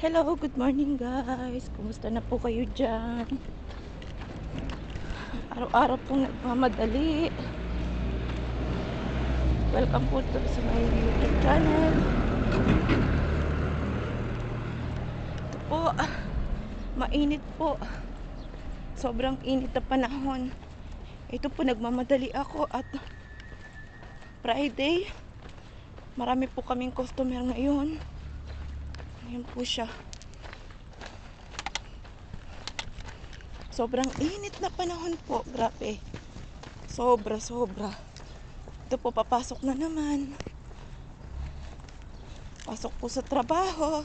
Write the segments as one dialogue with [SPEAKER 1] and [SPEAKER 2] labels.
[SPEAKER 1] Hello, good morning guys. Kumusta na po kayo dyan? Araw-araw pong nagmamadali. Welcome po to sa my YouTube channel. Ito po, mainit po. Sobrang init na panahon. Ito po, nagmamadali ako at Friday. Marami po kaming customer ngayon. Ayan po siya. Sobrang init na panahon po. Grabe. Sobra. Ito po, papasok na naman. Pasok po sa trabaho.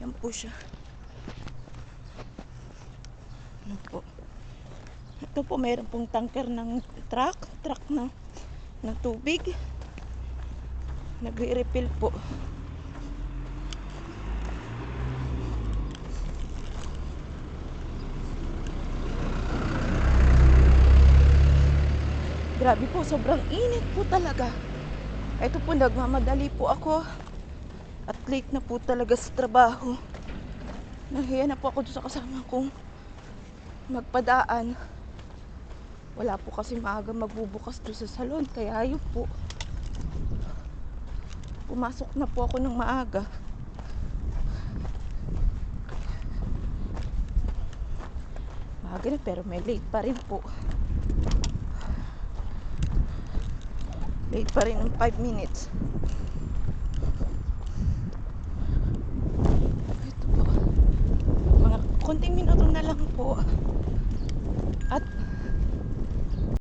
[SPEAKER 1] Yan po siya. Ano po. Ito po, mayroon pong tanker ng truck ng tubig. Nagre-refill po. Grabe po, sobrang init po talaga. Ito po, nagmamadali po ako. At late na po talaga sa trabaho. Nahiya na po ako doon sa kasama kong magpadaan. Wala po kasi maaga magbubukas doon sa salon. Kaya ayun po. Pumasok na po ako ng maaga. Maaga na pero may late pa rin po. Late pa rin ng 5 minutes. Ito po. Mga konting minuto na lang po. At